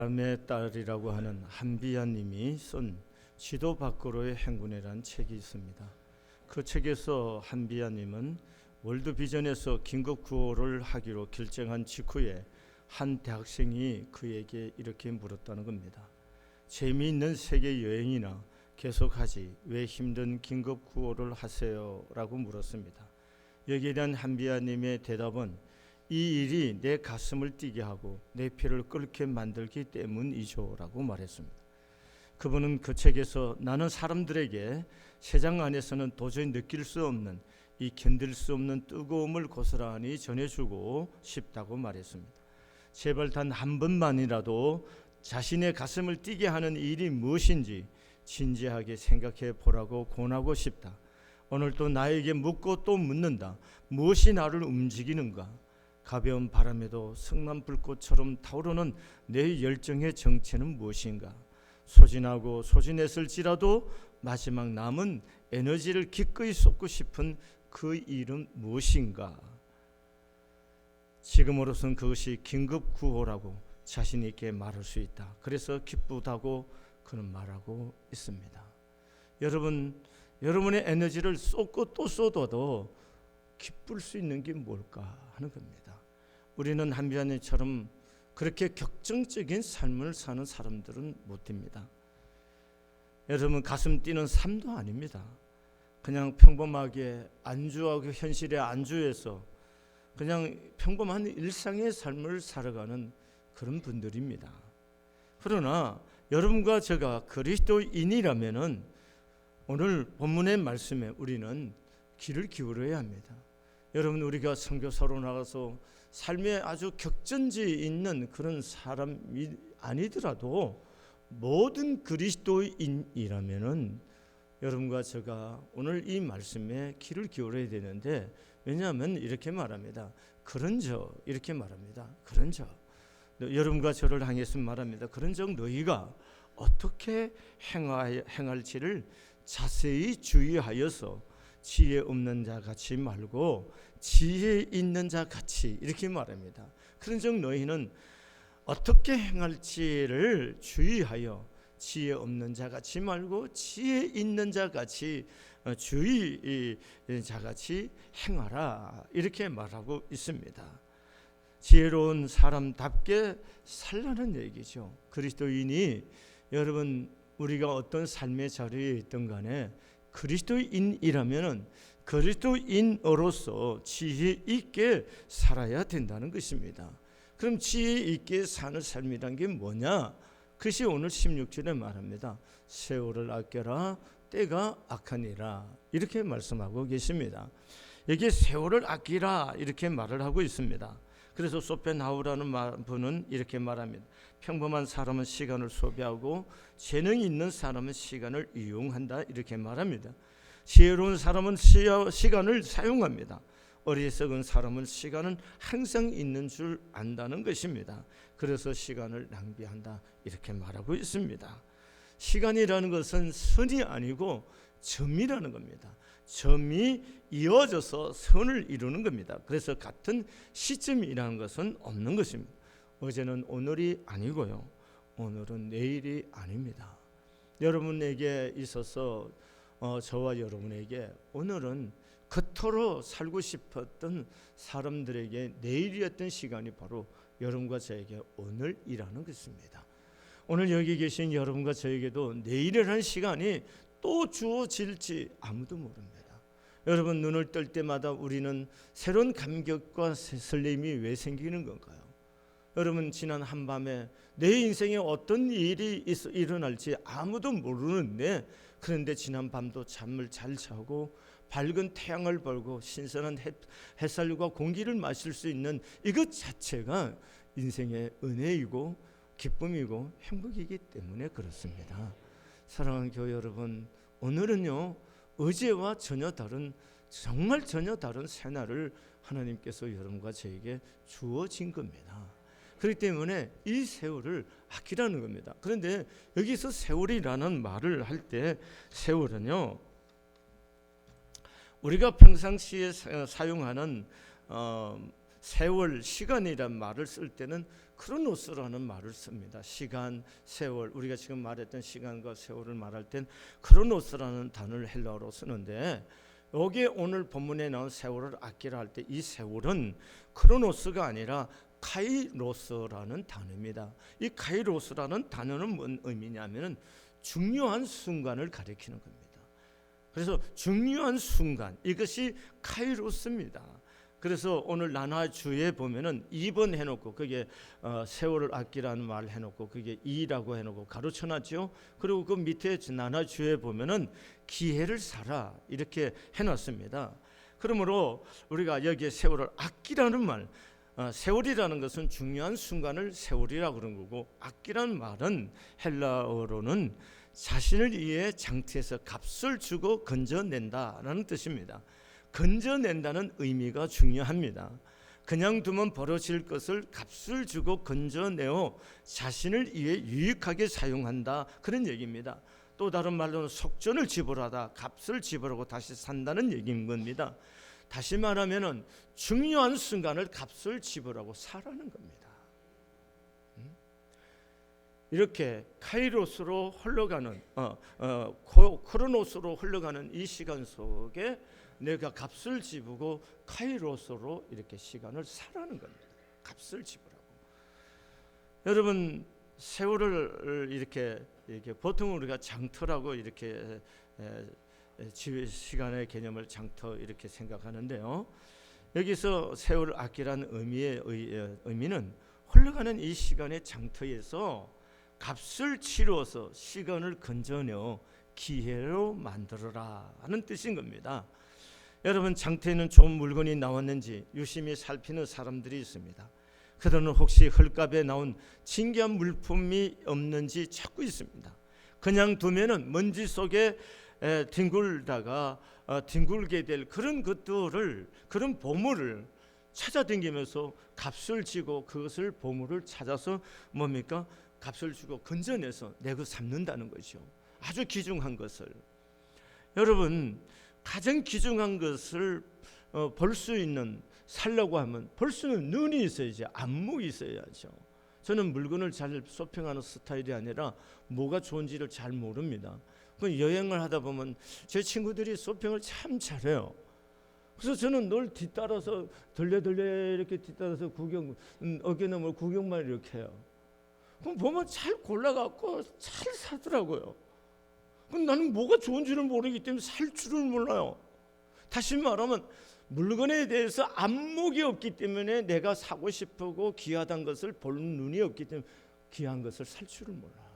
남의 딸이라고 하는 한비아님이 쓴 지도 밖으로의 행군이라는 책이 있습니다. 그 책에서 한비아님은 월드비전에서 긴급 구호를 하기로 결정한 직후에 한 대학생이 그에게 이렇게 물었다는 겁니다. 재미있는 세계 여행이나 계속하지 왜 힘든 긴급 구호를 하세요? 라고 물었습니다. 여기에 대한 한비아님의 대답은 이 일이 내 가슴을 뛰게 하고 내 피를 끓게 만들기 때문이죠 라고 말했습니다. 그분은 그 책에서 나는 사람들에게 세상 안에서는 도저히 느낄 수 없는 이 견딜 수 없는 뜨거움을 고스란히 전해주고 싶다고 말했습니다. 제발 단 한 번만이라도 자신의 가슴을 뛰게 하는 일이 무엇인지 진지하게 생각해 보라고 권하고 싶다. 오늘도 나에게 묻고 또 묻는다. 무엇이 나를 움직이는가? 가벼운 바람에도 성난 불꽃처럼 타오르는 내 열정의 정체는 무엇인가? 소진하고 소진했을지라도 마지막 남은 에너지를 기꺼이 쏟고 싶은 그 일은 무엇인가? 지금으로선 그것이 긴급 구호라고 자신 있게 말할 수 있다. 그래서 기쁘다고 그는 말하고 있습니다. 여러분의 에너지를 쏟고 또 쏟아도 기쁠 수 있는 게 뭘까 하는 겁니다. 우리는 한비아님처럼 그렇게 격정적인 삶을 사는 사람들은 못 됩니다. 여러분, 가슴 뛰는 삶도 아닙니다. 그냥 평범하게 안주하고 현실에 안주해서 그냥 평범한 일상의 삶을 살아가는 그런 분들입니다. 그러나 여러분과 제가 그리스도인이라면은 오늘 본문의 말씀에 우리는 귀를 기울여야 합니다. 여러분, 우리가 선교사로 나가서 삶에 아주 격전지에 있는 그런 사람이 아니더라도 모든 그리스도인이라면은 여러분과 제가 오늘 이 말씀에 귀를 기울여야 되는데, 왜냐하면 이렇게 말합니다. 그런즉 이렇게 말합니다. 그런즉 여러분과 저를 향해서 말합니다. 그런즉 너희가 어떻게 행할지를 자세히 주의하여서 지혜 없는 자 같이 말고 지혜 있는 자 같이, 이렇게 말합니다. 그런즉 너희는 어떻게 행할지를 주의하여 지혜 없는 자 같이 말고 지혜 있는 자 같이 주의 자 같이 행하라, 이렇게 말하고 있습니다. 지혜로운 사람답게 살라는 얘기죠. 그리스도인이, 여러분, 우리가 어떤 삶의 자리에 있든 간에 그리스도인이라면 그리스도인으로서 지혜 있게 살아야 된다는 것입니다. 그럼 지혜 있게 사는 삶이란 게 뭐냐? 그것이 오늘 16절에 말합니다. 세월을 아껴라, 때가 악하니라, 이렇게 말씀하고 계십니다. 여기에 세월을 아끼라 이렇게 말을 하고 있습니다. 그래서 소펜하우라는 분은 이렇게 말합니다. 평범한 사람은 시간을 소비하고 재능이 있는 사람은 시간을 이용한다, 이렇게 말합니다. 지혜로운 사람은 시간을 사용합니다. 어리석은 사람은 시간은 항상 있는 줄 안다는 것입니다. 그래서 시간을 낭비한다, 이렇게 말하고 있습니다. 시간이라는 것은 선이 아니고 점이라는 겁니다. 점이 이어져서 선을 이루는 겁니다. 그래서 같은 시점이라는 것은 없는 것입니다. 어제는 오늘이 아니고요, 오늘은 내일이 아닙니다. 여러분에게 있어서 저와 여러분에게 오늘은 그토록 살고 싶었던 사람들에게 내일이었던 시간이 바로 여러분과 저에게 오늘이라는 것입니다. 오늘 여기 계신 여러분과 저에게도 내일이라는 시간이 또 주어질지 아무도 모릅니다. 여러분, 눈을 뜰 때마다 우리는 새로운 감격과 설렘이 왜 생기는 건가요? 여러분, 지난 한밤에 내 인생에 어떤 일이 일어날지 아무도 모르는데, 그런데 지난 밤도 잠을 잘 자고 밝은 태양을 보고 신선한 햇살과 공기를 마실 수 있는 이것 자체가 인생의 은혜이고 기쁨이고 행복이기 때문에 그렇습니다. 사랑하는 교회 여러분, 오늘은요, 어제와 정말 전혀 다른 새날을 하나님께서 여러분과 저에게 주어진 겁니다. 그렇기 때문에 이 세월을 아끼라는 겁니다. 그런데 여기서 세월이라는 말을 할 때, 세월은요, 우리가 평상시에 사용하는 세월, 시간이란 말을 쓸 때는 크로노스라는 말을 씁니다. 시간, 세월, 우리가 지금 말했던 시간과 세월을 말할 땐 크로노스라는 단어를 헬라어로 쓰는데, 여기에 오늘 본문에 나온 세월을 아끼라 할 때 이 세월은 크로노스가 아니라 카이로스라는 단어입니다. 이 카이로스라는 단어는 뭔 의미냐면은 중요한 순간을 가리키는 겁니다. 그래서 중요한 순간, 이것이 카이로스입니다. 그래서 오늘 나눠주에 보면은 2번 해놓고 거기에 세월을 아끼라는 말 해놓고 그게 2라고 해놓고 가로쳐놨죠. 그리고 그 밑에 나눠주에 보면은 기회를 살아 이렇게 해놨습니다. 그러므로 우리가 여기에 세월을 아끼라는 말, 세월이라는 것은 중요한 순간을 세월이라고 그런 거고, 아끼라는 말은 헬라어로는 자신을 위해 장투해서 값을 주고 건져낸다라는 뜻입니다. 건져낸다는 의미가 중요합니다. 그냥 두면 벌어질 것을 값을 주고 건져내어 자신을 위해 유익하게 사용한다, 그런 얘기입니다. 또 다른 말로는 속전을 지불하다, 값을 지불하고 다시 산다는 얘기인 겁니다. 다시 말하면은 중요한 순간을 값을 지불하고 사라는 겁니다. 이렇게 카이로스로 흘러가는 크로노스로 흘러가는 이 시간 속에 내가 값을 지불고 카이로스로 이렇게 시간을 사라는 겁니다. 값을 지불하고. 여러분, 세월을 이렇게 보통 우리가 장터라고 이렇게 시간의 개념을 장터 이렇게 생각하는데요. 여기서 세월을 아끼라는 의미는 흘러가는 이 시간의 장터에서 값을 치루어서 시간을 건져내어 기회로 만들어라 하는 뜻인 겁니다. 여러분, 장터에는 좋은 물건이 나왔는지 유심히 살피는 사람들이 있습니다. 그들은 혹시 헐값에 나온 진귀한 물품이 없는지 찾고 있습니다. 그냥 두면은 먼지 속에 뒹굴게 될 그런 것들을, 그런 보물을 찾아다니면서 값을 지고 그것을 보물을 찾아서 뭡니까? 값을 주고 건져내서 내고 삼는다는 거죠. 아주 귀중한 것을. 여러분, 가장 귀중한 것을 볼 수 있는, 살려고 하면 볼 수 있는 눈이 있어야지, 안목이 있어야죠. 저는 물건을 잘 쇼핑하는 스타일이 아니라 뭐가 좋은지를 잘 모릅니다. 여행을 하다 보면 제 친구들이 쇼핑을 참 잘해요. 그래서 저는 늘 뒤따라서 들려 이렇게 뒤따라서 어깨너머 구경만 이렇게 해요. 그럼 보면 잘 골라갖고 잘 사더라고요. 그럼 나는 뭐가 좋은지를 모르기 때문에 살 줄을 몰라요. 다시 말하면 물건에 대해서 안목이 없기 때문에 내가 사고 싶고 귀하다는 것을 보는 눈이 없기 때문에 귀한 것을 살 줄을 몰라요.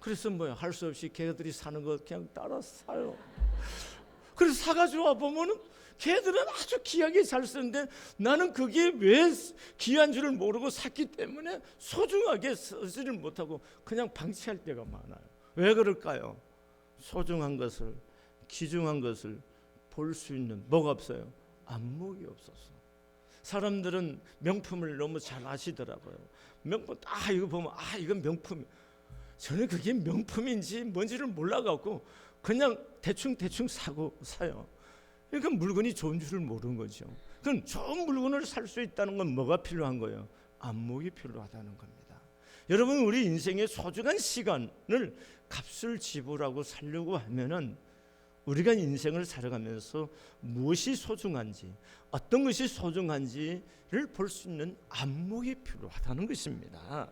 그래서 할 수 없이 걔들이 사는 거 그냥 따라 사요. 그래서 사가지고 와보면은 걔들은 아주 귀하게 잘 쓰는데 나는 그게 왜 귀한 줄을 모르고 샀기 때문에 소중하게 쓰지를 못하고 그냥 방치할 때가 많아요. 왜 그럴까요? 소중한 것을, 귀중한 것을 볼 수 있는 뭐가 없어요? 안목이 없어서. 사람들은 명품을 너무 잘 아시더라고요. 명품 이거 보면 이건 명품. 저는 그게 명품인지 뭔지를 몰라갖고 그냥 대충 사요. 그러니까 물건이 좋은 줄을 모르는 거죠. 그럼 좋은 물건을 살 수 있다는 건 뭐가 필요한 거예요? 안목이 필요하다는 겁니다. 여러분, 우리 인생의 소중한 시간을 값을 지불하고 살려고 하면은 우리가 인생을 살아가면서 무엇이 소중한지, 어떤 것이 소중한지를 볼 수 있는 안목이 필요하다는 것입니다.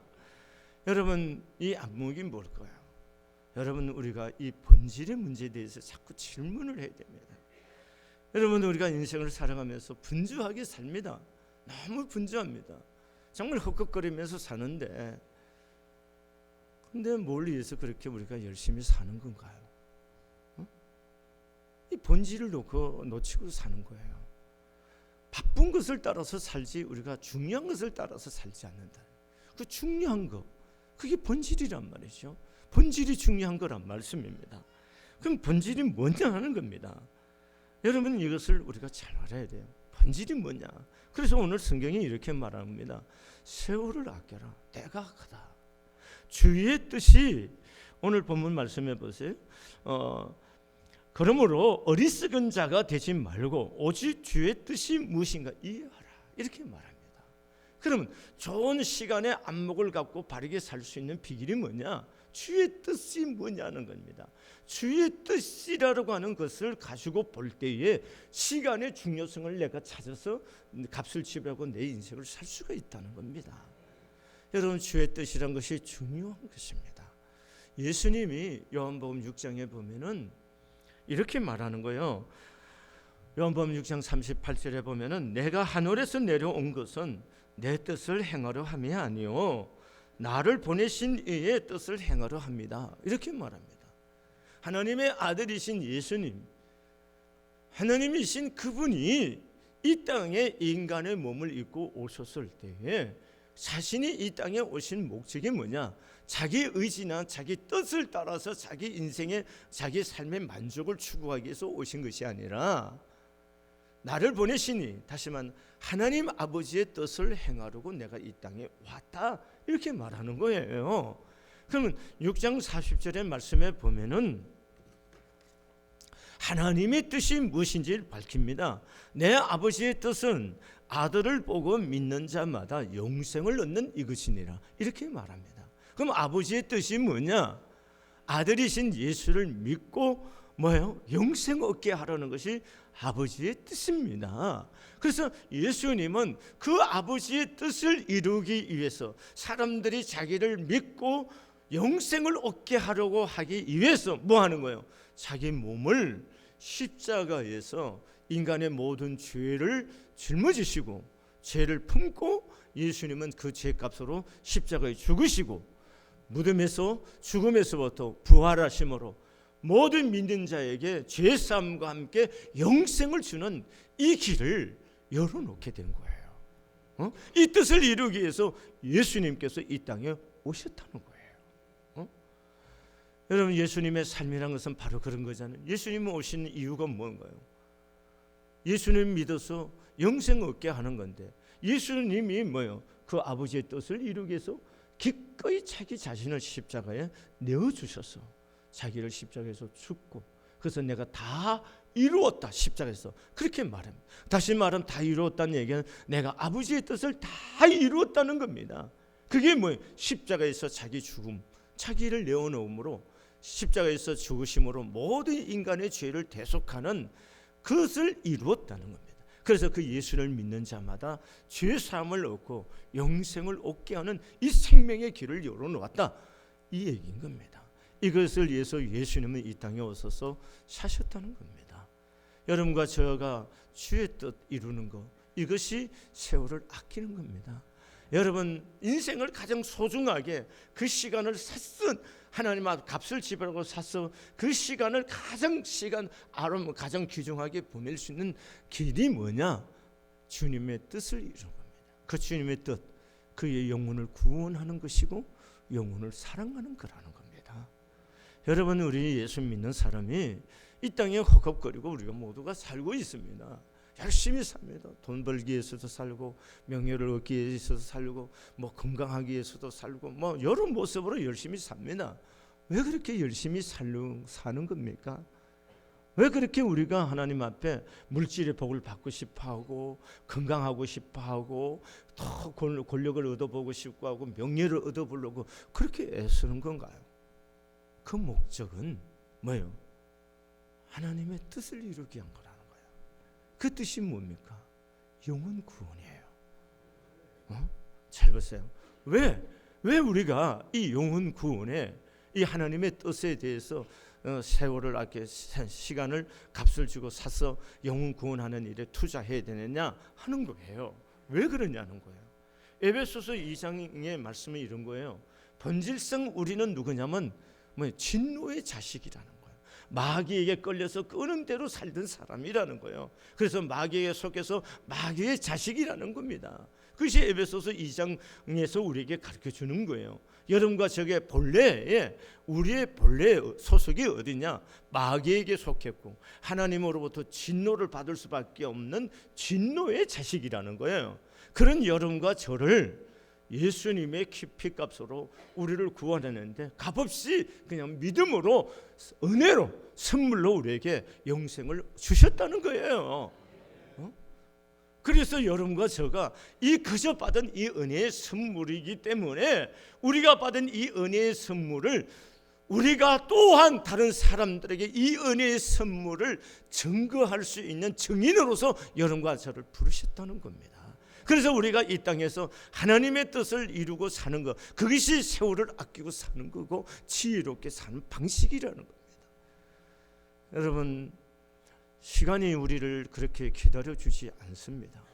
여러분, 이 안목이 뭘까요? 여러분, 우리가 이 본질의 문제에 대해서 자꾸 질문을 해야 됩니다. 여러분, 우리가 인생을 살아가면서 분주하게 삽니다. 너무 분주합니다. 정말 헛헛거리면서 사는데, 근데 뭘 위해서 그렇게 우리가 열심히 사는 건가요? 이 본질을 놓치고 사는 거예요. 바쁜 것을 따라서 살지 우리가 중요한 것을 따라서 살지 않는다. 그 중요한 거, 그게 본질이란 말이죠. 본질이 중요한 거란 말씀입니다. 그럼 본질이 뭐냐 하는 겁니다. 여러분, 이것을 우리가 잘 알아야 돼요. 본질이 뭐냐. 그래서 오늘 성경이 이렇게 말합니다. 세월을 아껴라, 때가 크다. 주의 뜻이, 오늘 본문 말씀해 보세요. 그러므로 어리석은 자가 되지 말고 오직 주의 뜻이 무엇인가 이해하라. 이렇게 말합니다. 그러면 좋은 시간에 안목을 갖고 바르게 살 수 있는 비결이 뭐냐? 주의 뜻이 뭐냐는 겁니다. 주의 뜻이라고 하는 것을 가지고 볼 때에 시간의 중요성을 내가 찾아서 값을 지불하고 내 인생을 살 수가 있다는 겁니다. 여러분, 주의 뜻이란 것이 중요한 것입니다. 예수님이 요한복음 6장에 보면은 이렇게 말하는 거예요. 요한복음 6장 38절에 보면은 내가 하늘에서 내려온 것은 내 뜻을 행하려 함이 아니요 나를 보내신 이의 뜻을 행하려 합니다. 이렇게 말합니다. 하나님의 아들이신 예수님, 하나님이신 그분이 이 땅에 인간의 몸을 입고 오셨을 때에 자신이 이 땅에 오신 목적이 뭐냐? 자기 의지나 자기 뜻을 따라서 자기 인생의 자기 삶의 만족을 추구하기 위해서 오신 것이 아니라 나를 보내시니, 다시 말하면 하나님 아버지의 뜻을 행하려고 내가 이 땅에 왔다, 이렇게 말하는 거예요. 그러면 6장 40절의 말씀에 보면은 하나님의 뜻이 무엇인지를 밝힙니다. 내 아버지의 뜻은 아들을 보고 믿는 자마다 영생을 얻는 이것이니라, 이렇게 말합니다. 그럼 아버지의 뜻이 뭐냐? 아들이신 예수를 믿고 뭐예요? 영생 얻게 하라는 것이 아버지의 뜻입니다. 그래서 예수님은 그 아버지의 뜻을 이루기 위해서 사람들이 자기를 믿고 영생을 얻게 하려고 하기 위해서 뭐 하는 거예요? 자기 몸을 십자가에서 인간의 모든 죄를 짊어지시고 죄를 품고 예수님은 그 죄값으로 십자가에 죽으시고 무덤에서 죽음에서부터 부활하심으로 모든 믿는 자에게 죄사함과 함께 영생을 주는 이 길을 열어놓게 된 거예요. 이 뜻을 이루기 위해서 예수님께서 이 땅에 오셨다는 거예요. 여러분, 예수님의 삶이란 것은 바로 그런 거잖아요. 예수님 오신 이유가 뭔가요? 예수님 믿어서 영생 얻게 하는 건데, 예수님이 뭐요? 그 아버지의 뜻을 이루기 위해서 기꺼이 자기 자신을 십자가에 내어주셔서 자기를 십자가에서 죽고, 그래서 내가 다 이루었다, 십자가에서 그렇게 말합니다. 다시 말하면 다 이루었다는 얘기는 내가 아버지의 뜻을 다 이루었다는 겁니다. 그게 뭐예요? 십자가에서 자기 죽음, 자기를 내어놓음으로, 십자가에서 죽으심으로 모든 인간의 죄를 대속하는 그것을 이루었다는 겁니다. 그래서 그 예수를 믿는 자마다 죄 사함을 얻고 영생을 얻게 하는 이 생명의 길을 열어놓았다, 이 얘기인 겁니다. 이것을 위해서 예수님은 이 땅에 오셔서 사셨다는 겁니다. 여러분과 저가 주의 뜻 이루는 것, 이것이 세월을 아끼는 겁니다. 여러분, 인생을 가장 소중하게 그 시간을 샀은, 하나님 앞 값을 지불하고 사서 그 시간을 가장 귀중하게 보낼 수 있는 길이 뭐냐? 주님의 뜻을 이루는 겁니다. 그 주님의 뜻, 그의 영혼을 구원하는 것이고 영혼을 사랑하는 거라는 겁니다. 여러분, 우리 예수 믿는 사람이 이 땅에 허겁거리고 우리가 모두가 살고 있습니다. 열심히 삽니다. 돈 벌기 위해서도 살고, 명예를 얻기 위해서도 살고, 뭐 건강하기 위해서도 살고, 뭐 여러 모습으로 열심히 삽니다. 왜 그렇게 열심히 사는 겁니까? 왜 그렇게 우리가 하나님 앞에 물질의 복을 받고 싶어하고, 건강하고 싶어하고, 더 권력을 얻어보고 싶고 하고, 명예를 얻어보려고 그렇게 애쓰는 건가요? 그 목적은 뭐예요? 하나님의 뜻을 이루기 위한 거라는 거예요. 그 뜻이 뭡니까? 영혼 구원이에요. 잘 보세요. 왜 우리가 이 영혼 구원에, 이 하나님의 뜻에 대해서 세월을 아껴 시간을 값을 주고 사서 영혼 구원하는 일에 투자해야 되느냐 하는 거예요. 왜 그러냐는 거예요. 에베소서 2장의 말씀이 이런 거예요. 본질상 우리는 누구냐면 진노의 자식이라는 거예요. 마귀에게 끌려서 끄는 대로 살던 사람이라는 거예요. 그래서 마귀에게 속해서 마귀의 자식이라는 겁니다. 그것이 에베소서 2장에서 우리에게 가르쳐 주는 거예요. 여러분과 저게 본래, 우리의 본래 소속이 어디냐? 마귀에게 속했고 하나님으로부터 진노를 받을 수밖에 없는 진노의 자식이라는 거예요. 그런 여러분과 저를 예수님의 피값으로 우리를 구원했는데 값없이 그냥 믿음으로, 은혜로, 선물로 우리에게 영생을 주셨다는 거예요. 그래서 여러분과 저가 이 그저 받은 이 은혜의 선물이기 때문에 우리가 받은 이 은혜의 선물을 우리가 또한 다른 사람들에게 이 은혜의 선물을 증거할 수 있는 증인으로서 여러분과 저를 부르셨다는 겁니다. 그래서 우리가 이 땅에서 하나님의 뜻을 이루고 사는 것, 그것이 세월을 아끼고 사는 거고 지혜롭게 사는 방식이라는 겁니다. 여러분, 시간이 우리를 그렇게 기다려주지 않습니다.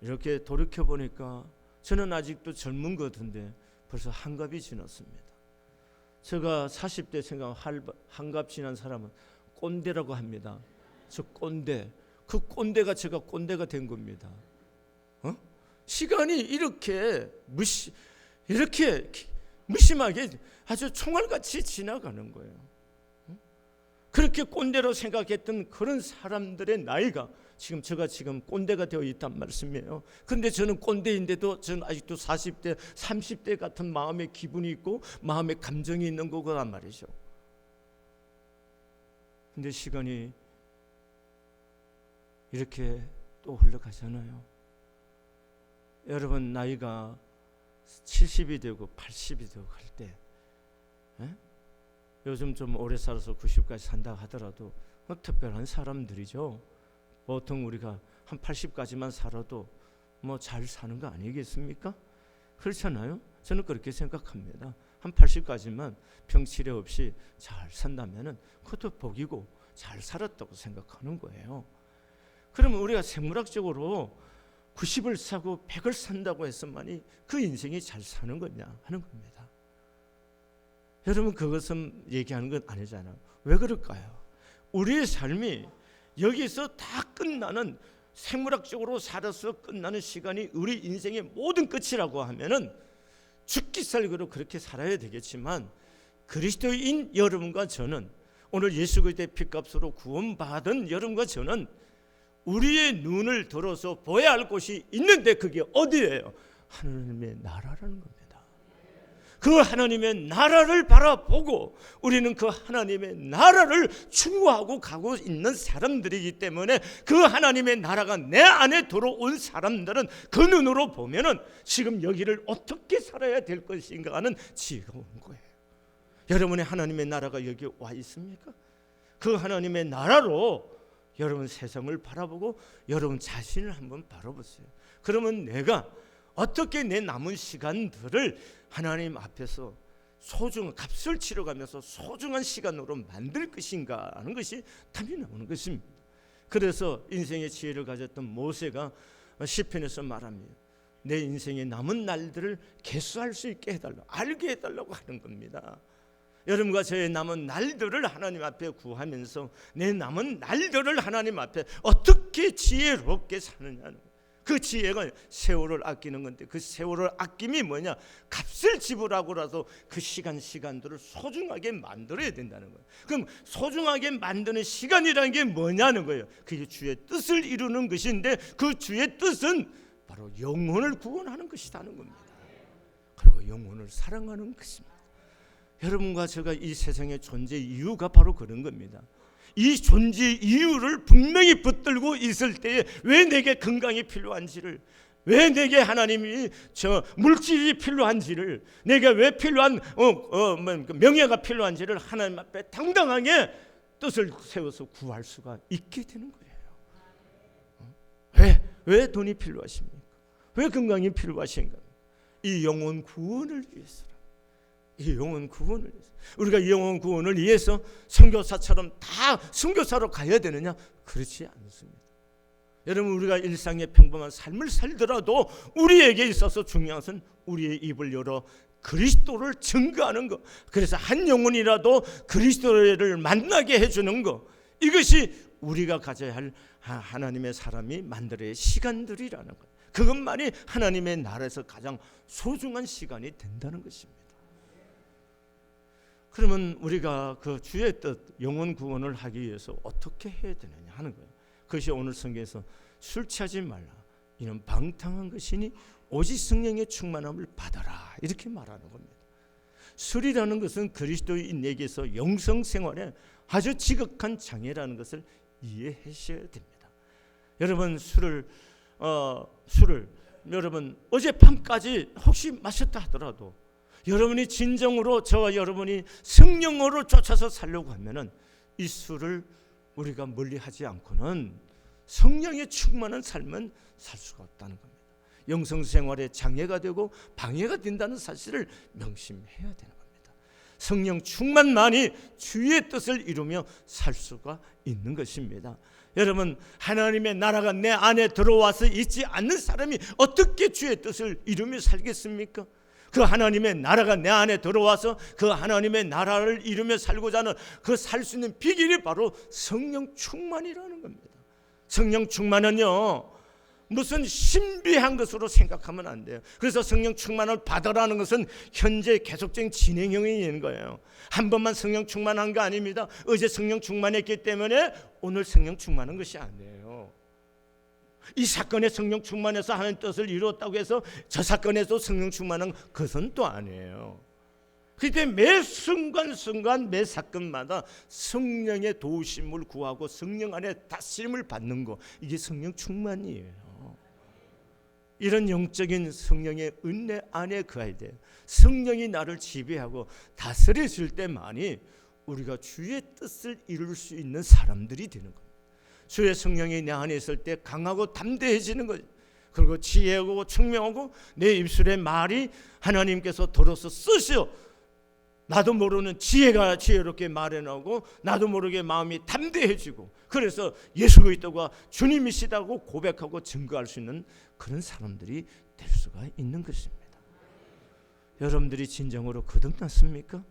이렇게 돌이켜보니까 저는 아직도 젊은 것 같은데 벌써 한갑이 지났습니다. 제가 40대 생각 한갑 지난 사람은 꼰대라고 합니다. 저 꼰대, 그 꼰대가 제가 꼰대가 된 겁니다. 시간이 이렇게 무심하게 아주 총알같이 지나가는 거예요. 그렇게 꼰대로 생각했던 그런 사람들의 나이가 제가 지금 꼰대가 되어 있단 말씀이에요. 그런데 저는 꼰대인데도 저는 아직도 40대, 30대 같은 마음의 기분이 있고 마음의 감정이 있는 거란 말이죠. 근데 시간이 이렇게 또 흘러가잖아요. 여러분, 나이가 70이 되고 80이 되고 할 때, 요즘 좀 오래 살아서 90까지 산다 하더라도 특별한 사람들이죠. 보통 우리가 한 80까지만 살아도 뭐 잘 사는 거 아니겠습니까? 그렇잖아요. 저는 그렇게 생각합니다. 한 80까지만 병치레 없이 잘 산다면은 그것도 복이고 잘 살았다고 생각하는 거예요. 그러면 우리가 생물학적으로 90을 사고 100을 산다고 해서만이 그 인생이 잘 사는 거냐 하는 겁니다. 여러분, 그것은 얘기하는 건 아니잖아요. 왜 그럴까요? 우리의 삶이 여기서 다 끝나는, 생물학적으로 살아서 끝나는 시간이 우리 인생의 모든 끝이라고 하면은 죽기 살기로 그렇게 살아야 되겠지만, 그리스도인 여러분과 저는, 오늘 예수 그리스도의 피값으로 구원받은 여러분과 저는 우리의 눈을 들어서 보아야 할 곳이 있는데 그게 어디예요? 하나님의 나라라는 겁니다. 그 하나님의 나라를 바라보고 우리는 그 하나님의 나라를 추구하고 가고 있는 사람들이기 때문에 그 하나님의 나라가 내 안에 들어온 사람들은 그 눈으로 보면은 지금 여기를 어떻게 살아야 될 것인가 하는 지혜가 오는 거예요. 여러분의 하나님의 나라가 여기 와 있습니까? 그 하나님의 나라로 여러분 세상을 바라보고 여러분 자신을 한번 바라보세요. 그러면 내가 어떻게 내 남은 시간들을 하나님 앞에서 소중한 값을 치러가면서 소중한 시간으로 만들 것인가 하는 것이 답이 나오는 것입니다. 그래서 인생의 지혜를 가졌던 모세가 시편에서 말합니다. 내 인생의 남은 날들을 계수할 수 있게 해달라고, 알게 해달라고 하는 겁니다. 여러분과 저의 남은 날들을 하나님 앞에 구하면서 내 남은 날들을 하나님 앞에 어떻게 지혜롭게 사느냐는, 그 지혜가 세월을 아끼는 건데, 그 세월을 아낌이 뭐냐? 값을 지불하고라도 그 시간들을 소중하게 만들어야 된다는 거예요. 그럼 소중하게 만드는 시간이라는 게 뭐냐는 거예요. 그게 주의 뜻을 이루는 것인데, 그 주의 뜻은 바로 영혼을 구원하는 것이라는 겁니다. 그리고 영혼을 사랑하는 것입니다. 여러분과 제가 이 세상의 존재 이유가 바로 그런 겁니다. 이 존재 이유를 분명히 붙들고 있을 때에 왜 내게 건강이 필요한지를, 왜 내게 하나님이 저 물질이 필요한지를, 내게 왜 필요한 명예가 필요한지를 하나님 앞에 당당하게 뜻을 세워서 구할 수가 있게 되는 거예요. 왜 돈이 필요하십니까? 왜 건강이 필요하신가? 이 영혼 구원을 위해서. 이 영혼 구원을 위해서. 우리가 이 영혼 구원을 위해서 선교사처럼 다 선교사로 가야 되느냐? 그렇지 않습니다. 여러분, 우리가 일상의 평범한 삶을 살더라도 우리에게 있어서 중요한 것은 우리의 입을 열어 그리스도를 증거하는 것, 그래서 한 영혼이라도 그리스도를 만나게 해주는 것, 이것이 우리가 가져야 할 하나님의 사람이 만들어야 할 시간들이라는 것, 그것만이 하나님의 나라에서 가장 소중한 시간이 된다는 것입니다. 그러면 우리가 그 주의 뜻, 영혼 구원을 하기 위해서 어떻게 해야 되느냐 하는 거예요. 그것이 오늘 성경에서 술 취하지 말라, 이는 방탕한 것이니 오직 성령의 충만함을 받아라, 이렇게 말하는 겁니다. 술이라는 것은 그리스도인에게서 영성 생활에 아주 지극한 장애라는 것을 이해하셔야 됩니다. 여러분, 술을 술을 여러분 어젯밤까지 혹시 마셨다 하더라도 여러분이 진정으로 저와 여러분이 성령으로 쫓아서 살려고 하면은 이 술을 우리가 멀리하지 않고는 성령의 충만한 삶은 살 수가 없다는 겁니다. 영성생활에 장애가 되고 방해가 된다는 사실을 명심해야 되는 겁니다. 성령 충만만이 주의 뜻을 이루며 살 수가 있는 것입니다. 여러분, 하나님의 나라가 내 안에 들어와서 있지 않는 사람이 어떻게 주의 뜻을 이루며 살겠습니까? 그 하나님의 나라가 내 안에 들어와서 그 하나님의 나라를 이루며 살고자 하는 그 살 수 있는 비결이 바로 성령 충만이라는 겁니다. 성령 충만은요, 무슨 신비한 것으로 생각하면 안 돼요. 그래서 성령 충만을 받으라는 것은 현재 계속적인 진행형이 있는 거예요. 한 번만 성령 충만한 거 아닙니다. 어제 성령 충만했기 때문에 오늘 성령 충만한 것이 아니에요. 이 사건에 성령 충만해서 하나님 뜻을 이루었다고 해서 저 사건에도 성령 충만한 것은 또 아니에요. 그때 매 순간순간 매 사건마다 성령의 도우심을 구하고 성령 안에 다스림을 받는 거, 이게 성령 충만이에요. 이런 영적인 성령의 은혜 안에 거해야 돼요. 성령이 나를 지배하고 다스려질 때만이 우리가 주의 뜻을 이룰 수 있는 사람들이 되는 겁니다. 주의 성령이 내 안에 있을 때 강하고 담대해지는 거죠. 그리고 지혜하고 총명하고 내 입술의 말이 하나님께서 들어서 쓰셔 나도 모르는 지혜가 지혜롭게 말해 나오고 나도 모르게 마음이 담대해지고, 그래서 예수 그리스도가 주님이시다고 고백하고 증거할 수 있는 그런 사람들이 될 수가 있는 것입니다. 여러분들이 진정으로 거듭났습니까?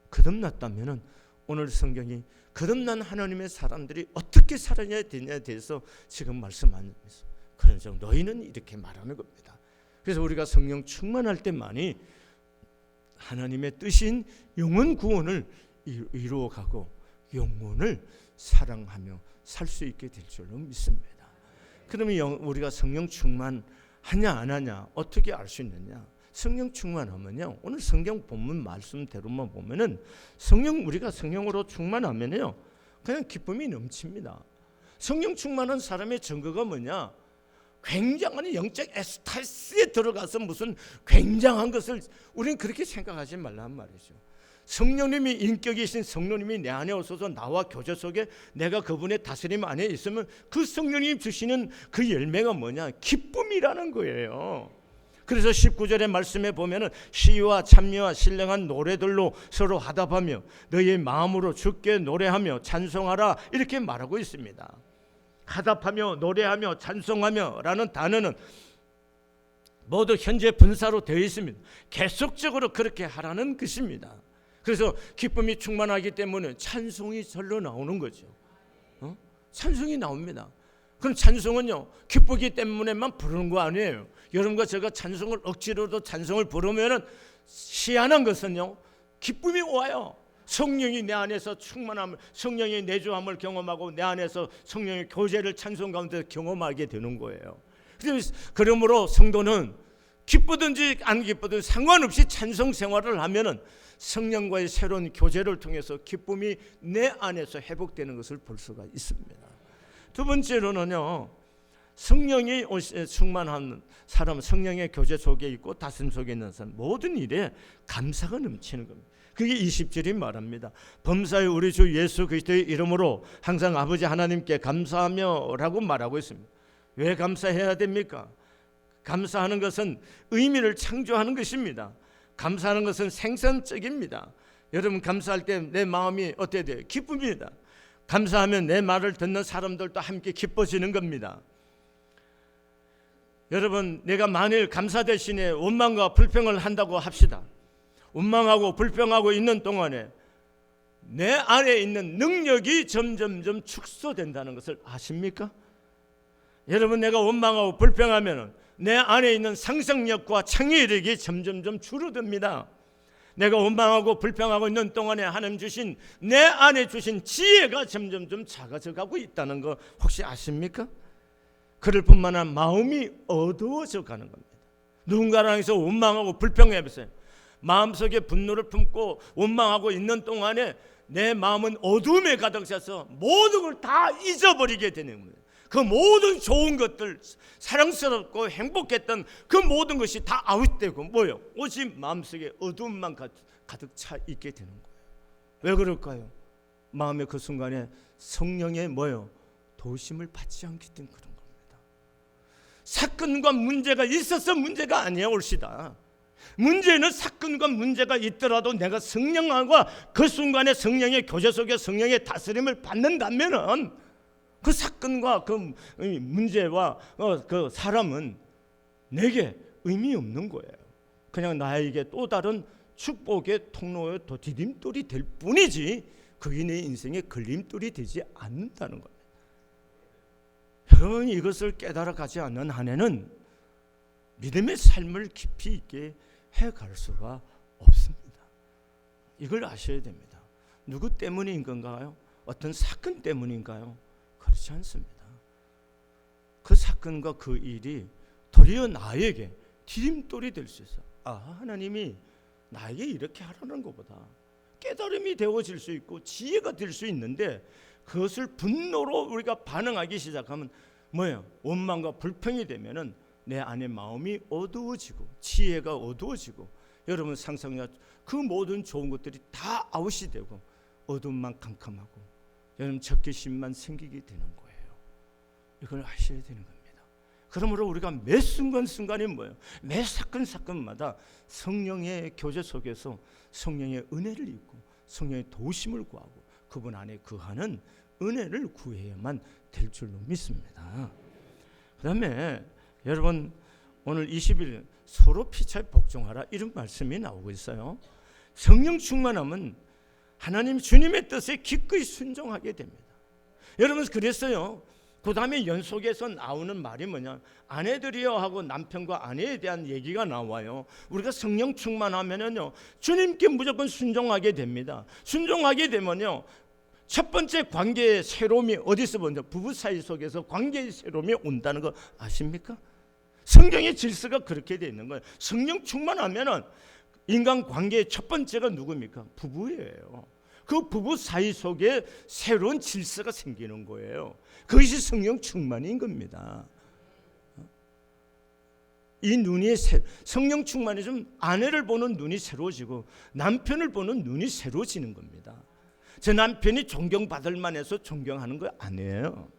거듭났다면 오늘 성경이 거듭난 하나님의 사람들이 어떻게 살아야 되냐에 대해서 지금 말씀하면서, 그래서 너희는 이렇게 말하는 겁니다. 그래서 우리가 성령 충만할 때만이 하나님의 뜻인 영혼 구원을 이루어가고 영혼을 사랑하며 살 수 있게 될 줄로 믿습니다. 그러면 우리가 성령 충만하냐 안 하냐 어떻게 알 수 있느냐? 성령 충만하면요, 오늘 성경 본문 말씀대로만 보면은 우리가 성령으로 충만하면요 그냥 기쁨이 넘칩니다. 성령 충만한 사람의 증거가 뭐냐? 굉장한 영적 에스타시에 들어가서 무슨 굉장한 것을 우리는 그렇게 생각하지 말란 말이죠. 성령님이 인격이신 성령님이 내 안에 오셔서 나와 교제 속에 내가 그분의 다스림 안에 있으면 그 성령님 주시는 그 열매가 뭐냐? 기쁨이라는 거예요. 그래서 19절의 말씀에 보면은 시와 찬미와 신령한 노래들로 서로 화답하며 너희의 마음으로 주께 노래하며 찬송하라, 이렇게 말하고 있습니다. 화답하며 노래하며 찬송하며 라는 단어는 모두 현재 분사로 되어 있습니다. 계속적으로 그렇게 하라는 것입니다. 그래서 기쁨이 충만하기 때문에 찬송이 절로 나오는 거죠. 찬송이 나옵니다. 그럼 찬송은요 기쁘기 때문에만 부르는 거 아니에요. 여러분과 제가 찬송을 억지로도 찬송을 부르면은 희한한 것은요 기쁨이 와요. 성령이 내 안에서 충만함을, 성령의 내주함을 경험하고 내 안에서 성령의 교제를 찬송 가운데 경험하게 되는 거예요. 그러므로 성도는 기쁘든지 안 기쁘든지 상관없이 찬송 생활을 하면은 성령과의 새로운 교제를 통해서 기쁨이 내 안에서 회복되는 것을 볼 수가 있습니다. 두 번째로는요, 성령이 충만한 사람, 성령의 교제 속에 있고 다스림 속에 있는 사람, 모든 일에 감사가 넘치는 겁니다. 그게 20절이 말합니다. 범사의 우리 주 예수 그리스도의 이름으로 항상 아버지 하나님께 감사하며 라고 말하고 있습니다. 왜 감사해야 됩니까? 감사하는 것은 의미를 창조하는 것입니다. 감사하는 것은 생산적입니다. 여러분 감사할 때 내 마음이 어때야 돼요? 기쁩니다. 감사하면 내 말을 듣는 사람들도 함께 기뻐지는 겁니다. 여러분, 내가 만일 감사 대신에 원망과 불평을 한다고 합시다. 원망하고 불평하고 있는 동안에 내 안에 있는 능력이 점점점 축소된다는 것을 아십니까? 여러분, 내가 원망하고 불평하면 내 안에 있는 상상력과 창의력이 점점점 줄어듭니다. 내가 원망하고 불평하고 있는 동안에 하나님 주신 내 안에 주신 지혜가 점점점 작아져 가고 있다는 거 혹시 아십니까? 그럴 뿐만 아니라 마음이 어두워져 가는 겁니다. 누군가를 향해서 원망하고 불평해 보세요. 마음속에 분노를 품고 원망하고 있는 동안에 내 마음은 어둠에 가득 차서 모든 걸 다 잊어버리게 되는 겁니다. 그 모든 좋은 것들, 사랑스럽고 행복했던 그 모든 것이 다 아웃되고 뭐요? 오직 마음속에 어두움만 가득 차 있게 되는 거예요. 왜 그럴까요? 마음의 그 순간에 성령의 뭐요? 도우심을 받지 않기 때문에 그런 겁니다. 사건과 문제가 있어서 문제가 아니에요. 올시다. 문제는 사건과 문제가 있더라도 내가 성령과 그 순간에 성령의 교제 속에 성령의 다스림을 받는다면은 그 사건과 그 문제와 그 사람은 내게 의미 없는 거예요. 그냥 나에게 또 다른 축복의 통로의 디딤돌이 될 뿐이지 그게 내 인생의 걸림돌이 되지 않는다는 겁니다. 여러분, 이것을 깨달아 가지 않는 한 해는 믿음의 삶을 깊이 있게 해갈 수가 없습니다. 이걸 아셔야 됩니다. 누구 때문인 건가요? 어떤 사건 때문인가요? 그렇지 않습니다. 그 사건과 그 일이 도리어 나에게 디딤돌이 될 수 있어요. 하나님이 나에게 이렇게 하라는 것보다 깨달음이 되어질 수 있고 지혜가 될 수 있는데 그것을 분노로 우리가 반응하기 시작하면 뭐예요? 원망과 불평이 되면은 내 안의 마음이 어두워지고 지혜가 어두워지고 여러분 상상해 그 모든 좋은 것들이 다 아웃이 되고 어둠만 캄캄하고 여러분 적개심만 생기게 되는 거예요. 이걸 아셔야 되는 겁니다. 그러므로 우리가 매 순간순간이 뭐예요? 매 사건마다 성령의 교제 속에서 성령의 은혜를 입고 성령의 도우심을 구하고 그분 안에 거하는 은혜를 구해야만 될 줄로 믿습니다. 그 다음에 여러분 오늘 20일 서로 피차에 복종하라 이런 말씀이 나오고 있어요. 성령 충만하면 하나님 주님의 뜻에 기꺼이 순종하게 됩니다. 여러분 그랬어요. 그 다음에 연속에서 나오는 말이 뭐냐, 아내들이여 하고 남편과 아내에 대한 얘기가 나와요. 우리가 성령 충만하면요 주님께 무조건 순종하게 됩니다. 순종하게 되면요 첫 번째 관계의 새로움이 어디서 먼저 부부 사이 속에서 관계의 새로움이 온다는 거 아십니까? 성경의 질서가 그렇게 되어 있는 거예요. 성령 충만하면은 인간 관계의 첫 번째가 누굽니까? 부부예요. 그 부부 사이 속에 새로운 질서가 생기는 거예요. 그것이 성령 충만인 겁니다. 이 눈이 성령 충만이 좀 아내를 보는 눈이 새로워지고 남편을 보는 눈이 새로워지는 겁니다. 제 남편이 존경받을 만해서 존경하는 거 아니에요.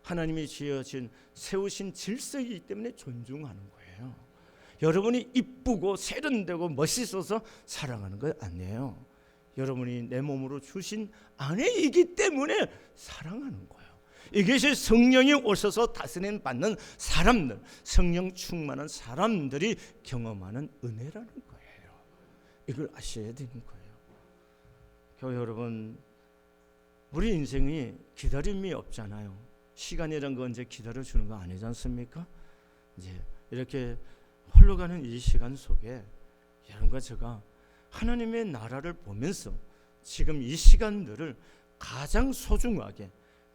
하나님이 지어진 세우신 질서이기 때문에 존중하는 거예요. 여러분이 이쁘고 세련되고 멋있어서 사랑하는 거 아니에요. 여러분이 내 몸으로 주신 아내이기 때문에 사랑하는 거예요. 이것이 성령이 오셔서 다스림 받는 사람들, 성령 충만한 사람들이 경험하는 은혜라는 거예요. 이걸 아셔야 되는 거예요. 교회 여러분, 우리 인생이 기다림이 없잖아요. 시간이란 건 이제 기다려주는 거 아니지 않습니까? 이제 이렇게 흘러가는 이 시간 속에 여러분과 제가 하나님의 나라를 보면서 지금 이 시간들을 가장 소중하게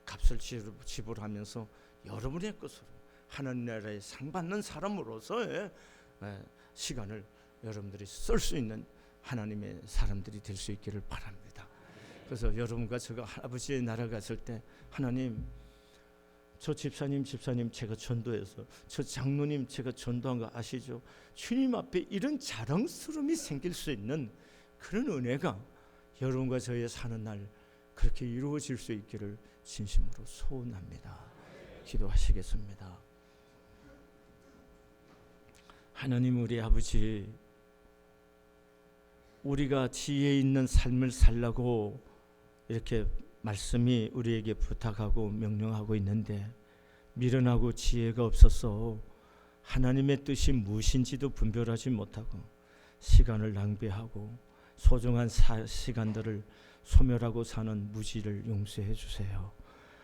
값을 지불하면서 여러분의 것으로 하나님 나라에 상 받는 사람으로서의 시간을 여러분들이 쓸 수 있는 하나님의 사람들이 될 수 있기를 바랍니다. 그래서 여러분과 제가 아버지의 나라 갔을 때 하나님, 저 집사님 제가 전도해서, 저 장로님 제가 전도한 거 아시죠? 주님 앞에 이런 자랑스러움이 생길 수 있는 그런 은혜가 여러분과 저의 사는 날 그렇게 이루어질 수 있기를 진심으로 소원합니다. 기도하시겠습니다. 하나님 우리 아버지, 우리가 지혜 있는 삶을 살라고 이렇게 말씀이 우리에게 부탁하고 명령하고 있는데 미련하고 지혜가 없어서 하나님의 뜻이 무엇인지도 분별하지 못하고 시간을 낭비하고 소중한 시간들을 소멸하고 사는 무지를 용서해 주세요.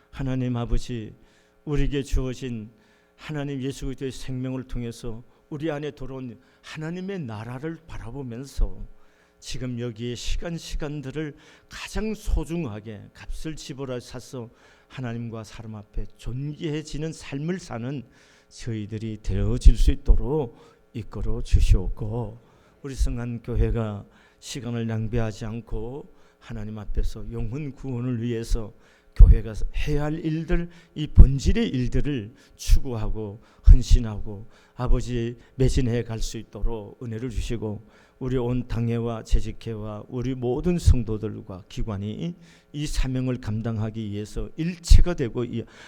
하나님 아버지, 우리에게 주어진 하나님 예수 그리스도의 생명을 통해서 우리 안에 들어온 하나님의 나라를 바라보면서 지금 여기에 시간들을 가장 소중하게 값을 지불하여 사서 하나님과 사람 앞에 존귀해지는 삶을 사는 저희들이 되어질 수 있도록 이끌어 주시옵고, 우리 성안교회가 시간을 낭비하지 않고 하나님 앞에서 영혼 구원을 위해서 교회가 해야 할 일들, 이 본질의 일들을 추구하고 헌신하고 아버지 매진해 갈 수 있도록 은혜를 주시고, 우리 온 당회와 재직회와 우리 모든 성도들과 기관이 이 사명을 감당하기 위해서 일체가 되고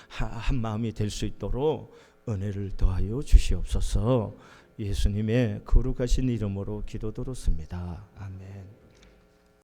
한 마음이 될 수 있도록 은혜를 더하여 주시옵소서. 예수님의 거룩하신 이름으로 기도드렸습니다. 아멘.